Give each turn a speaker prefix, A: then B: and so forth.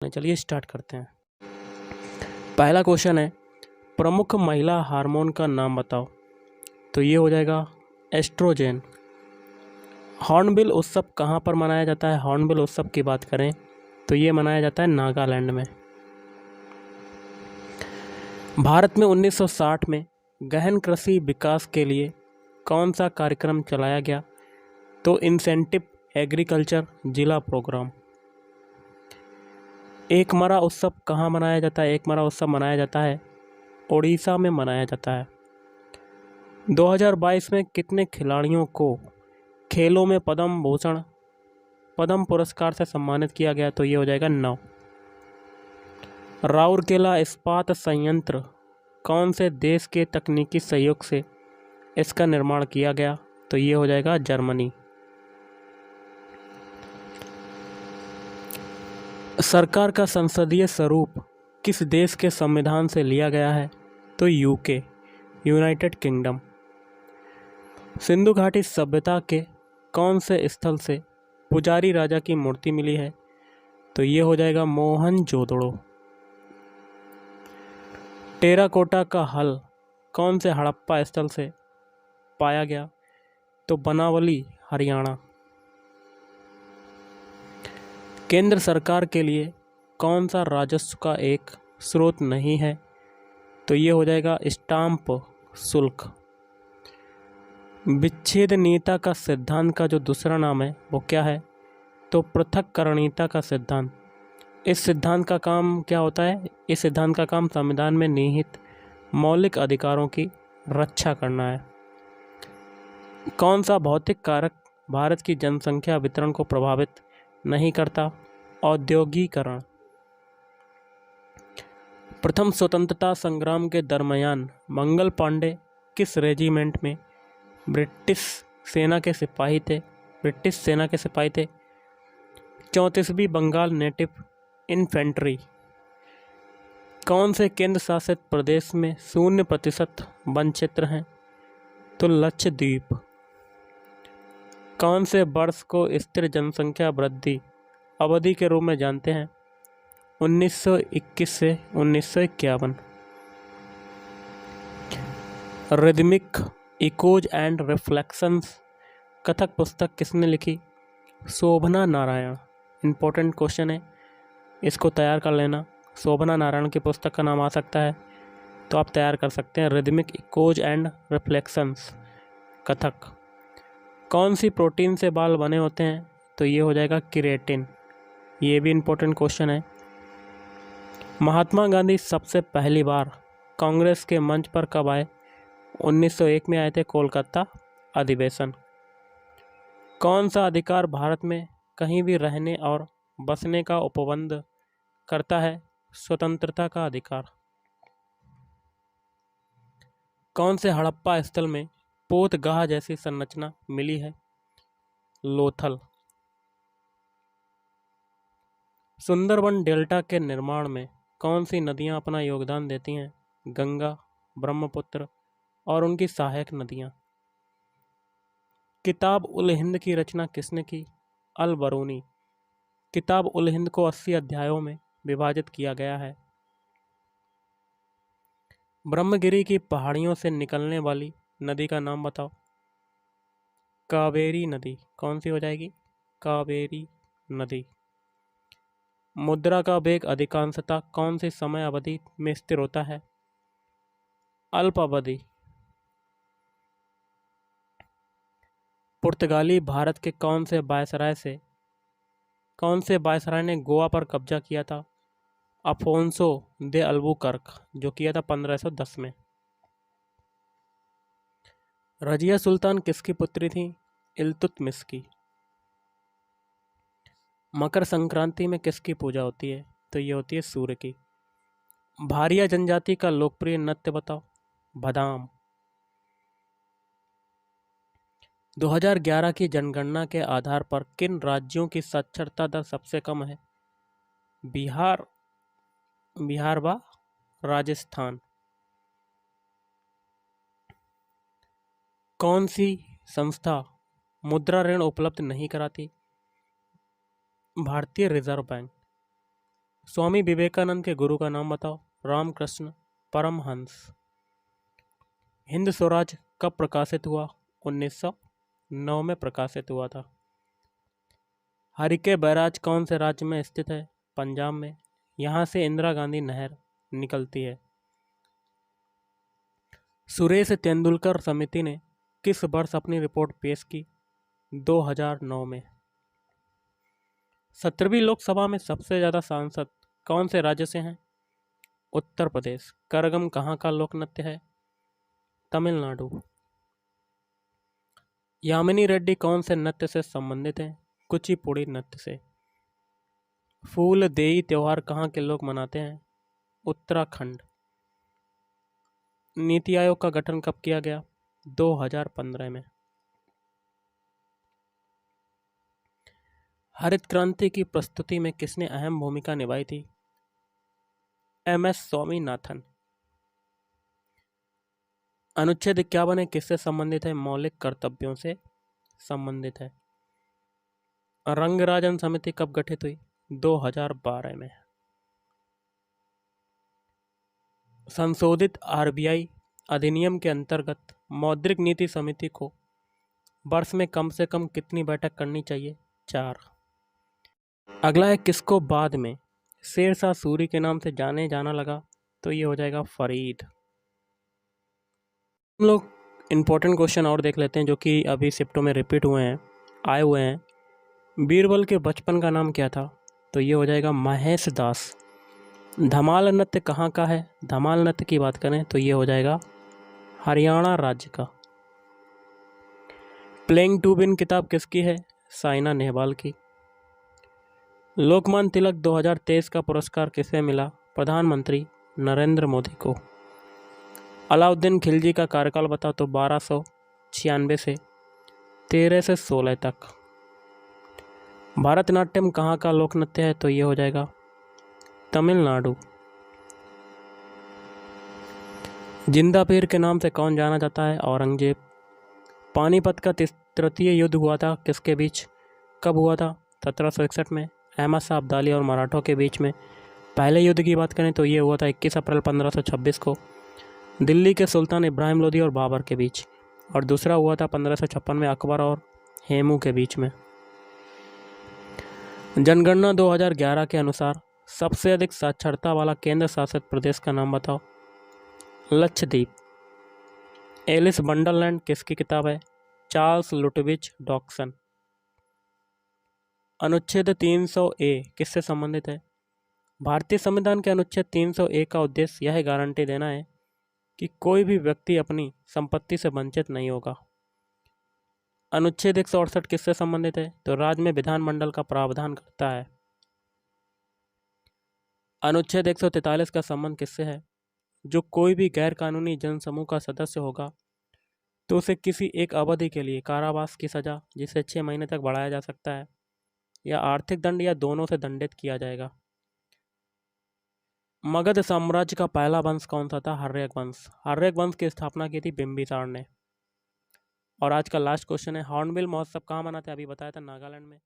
A: चलिए स्टार्ट करते हैं। पहला क्वेश्चन है, प्रमुख महिला हार्मोन का नाम बताओ। तो ये हो जाएगा एस्ट्रोजेन। हॉर्नबिल उत्सव कहाँ पर मनाया जाता है? हॉर्नबिल उत्सव की बात करें तो ये मनाया जाता है नागालैंड में। भारत में 1960 में गहन कृषि विकास के लिए कौन सा कार्यक्रम चलाया गया? तो इंसेंटिव एग्रीकल्चर जिला प्रोग्राम। एकमरा उत्सव कहाँ मनाया जाता है? एकमरा उत्सव मनाया जाता है उड़ीसा में मनाया जाता है। 2022 में कितने खिलाड़ियों को खेलों में पद्म पुरस्कार से सम्मानित किया गया? तो ये हो जाएगा 9। राउरकेला इस्पात संयंत्र कौन से देश के तकनीकी सहयोग से इसका निर्माण किया गया? तो ये हो जाएगा जर्मनी। सरकार का संसदीय स्वरूप किस देश के संविधान से लिया गया है? तो यूके, यूनाइटेड किंगडम। सिंधु घाटी सभ्यता के कौन से स्थल से पुजारी राजा की मूर्ति मिली है? तो ये हो जाएगा मोहनजोदड़ो। टेराकोटा का हल कौन से हड़प्पा स्थल से पाया गया? तो बनावली, हरियाणा। केंद्र सरकार के लिए कौन सा राजस्व का एक स्रोत नहीं है? तो ये हो जाएगा स्टाम्प शुल्क। विच्छेदनीयता का सिद्धांत का जो दूसरा नाम है वो क्या है? तो पृथक्करणीयता का सिद्धांत। इस सिद्धांत का काम क्या होता है? इस सिद्धांत का काम संविधान में निहित मौलिक अधिकारों की रक्षा करना है। कौन सा भौतिक कारक भारत की जनसंख्या वितरण को प्रभावित नहीं करता? औद्योगिकरण। प्रथम स्वतंत्रता संग्राम के दरमियान मंगल पांडे किस रेजिमेंट में ब्रिटिश सेना के सिपाही थे? 34वीं बंगाल नेटिव इन्फेंट्री। कौन से केंद्र शासित प्रदेश में 0% वन क्षेत्र हैं? तो लक्षद्वीप। कौन से वर्ष को स्थिर जनसंख्या वृद्धि अवधि के रूप में जानते हैं? 1921 से 1951। Rhythmic echoes and reflections Kathak पुस्तक किसने लिखी? शोभना नारायण। इम्पोर्टेंट क्वेश्चन है, इसको तैयार कर लेना। शोभना नारायण की पुस्तक का नाम आ सकता है तो आप तैयार कर सकते हैं। Rhythmic echoes and reflections Kathak. कौन सी प्रोटीन से बाल बने होते हैं? तो ये हो जाएगा केराटिन। ये भी इम्पोर्टेंट क्वेश्चन है। महात्मा गांधी सबसे पहली बार कांग्रेस के मंच पर कब आए? 1901 में आए थे, कोलकाता अधिवेशन। कौन सा अधिकार भारत में कहीं भी रहने और बसने का उपबंध करता है? स्वतंत्रता का अधिकार। कौन से हड़प्पा स्थल में पोतगाह जैसी संरचना मिली है? लोथल। सुंदरबन डेल्टा के निर्माण में कौन सी नदियां अपना योगदान देती हैं? गंगा, ब्रह्मपुत्र और उनकी सहायक नदियां। किताब उल हिंद की रचना किसने की? अल बरूनी। किताब उल हिंद को 80 अध्यायों में विभाजित किया गया है। ब्रह्मगिरी की पहाड़ियों से निकलने वाली नदी का नाम बताओ। कावेरी नदी। कौन सी हो जाएगी? कावेरी नदी। मुद्रा का वेग अधिकांशतः कौन सी समय अवधि में स्थिर होता है? अल्प अवधि। पुर्तगाली भारत के कौन से वायसराय ने गोवा पर कब्जा किया था? अफोंसो दे अल्बुकर्क, जो किया था 1510 में। रजिया सुल्तान किसकी पुत्री थी? इल्तुतमिश की। मकर संक्रांति में किसकी पूजा होती है? तो ये होती है सूर्य की। भारिया जनजाति का लोकप्रिय नृत्य बताओ। भदाम। 2011 की जनगणना के आधार पर किन राज्यों की साक्षरता दर सबसे कम है? बिहार व राजस्थान। कौन सी संस्था मुद्रा ऋण उपलब्ध नहीं कराती? भारतीय रिजर्व बैंक। स्वामी विवेकानंद के गुरु का नाम बताओ। रामकृष्ण परमहंस। हिंद स्वराज कब प्रकाशित हुआ? 1909 में प्रकाशित हुआ था। हरिके बैराज कौन से राज्य में स्थित है? पंजाब में। यहाँ से इंदिरा गांधी नहर निकलती है। सुरेश तेंदुलकर समिति ने किस वर्ष अपनी रिपोर्ट पेश की? 2009 में। 17वीं लोकसभा में सबसे ज़्यादा सांसद कौन से राज्य से हैं? उत्तर प्रदेश। करगम कहाँ का लोक नृत्य है? तमिलनाडु। यामिनी रेड्डी कौन से नृत्य से संबंधित हैं? कुचिपुड़ी नृत्य से। फूल देई त्योहार कहाँ के लोग मनाते हैं? उत्तराखंड। नीति आयोग का गठन कब किया गया? 2015 में। हरित क्रांति की प्रस्तुति में किसने अहम भूमिका निभाई थी? MS स्वामीनाथन। अनुच्छेद 51 किससे संबंधित है? मौलिक कर्तव्यों से संबंधित है। रंगराजन समिति कब गठित हुई? 2012 में। संशोधित RBI अधिनियम के अंतर्गत मौद्रिक नीति समिति को वर्ष में कम से कम कितनी बैठक करनी चाहिए? 4। अगला है किसको बाद में शेरशाह सूरी के नाम से जाना लगा? तो ये हो जाएगा फरीद। हम लोग इम्पोर्टेंट क्वेश्चन और देख लेते हैं जो कि अभी शिफ्टों में रिपीट आए हुए हैं। बीरबल के बचपन का नाम क्या था? तो ये हो जाएगा महेश दास। धमाल नृत्य कहाँ का है? धमाल नृत्य की बात करें तो ये हो जाएगा हरियाणा राज्य का। प्लेइंग टू विन किताब किसकी है? साइना नेहवाल की। लोकमान्य तिलक 2023 का पुरस्कार किसे मिला? प्रधानमंत्री नरेंद्र मोदी को। अलाउद्दीन खिलजी का कार्यकाल बताओ। तो 1296 से 1316 तक। भारतनाट्यम कहाँ का लोक नृत्य है? तो ये हो जाएगा तमिलनाडु। जिंदा पीर के नाम से कौन जाना जाता है? औरंगजेब। पानीपत का तृतीय युद्ध हुआ था किसके बीच? कब हुआ था? 1761 में। अहमद शाह अब्दाली और मराठों के बीच में। पहले युद्ध की बात करें तो ये हुआ था 21 अप्रैल 1526 को दिल्ली के सुल्तान इब्राहिम लोदी और बाबर के बीच। और दूसरा हुआ था 1556 में अकबर और हेमू के बीच में। जनगणना 2011 के अनुसार सबसे अधिक साक्षरता वाला केंद्र शासित प्रदेश का नाम बताओ। लक्षद्वीप। एलिस वंडरलैंड किसकी किताब है? चार्ल्स लुटविच डॉक्सन। अनुच्छेद 300A किससे संबंधित है? भारतीय संविधान के अनुच्छेद 300A का उद्देश्य यह गारंटी देना है कि कोई भी व्यक्ति अपनी संपत्ति से वंचित नहीं होगा। अनुच्छेद 168 किससे संबंधित है? तो राज्य में विधानमंडल का प्रावधान करता है। अनुच्छेद 143 का संबंध किससे है? जो कोई भी गैर कानूनी जनसमूह का सदस्य होगा तो उसे किसी एक अवधि के लिए कारावास की सजा, जिसे 6 महीने तक बढ़ाया जा सकता है, या आर्थिक दंड या दोनों से दंडित किया जाएगा। मगध साम्राज्य का पहला वंश कौन सा था? हर्यक वंश। हर्यक वंश की स्थापना की थी बिंबिसार ने। और आज का लास्ट क्वेश्चन है, हॉर्नबिल महोत्सव कहाँ मनाते हैं? अभी बताया था नागालैंड में।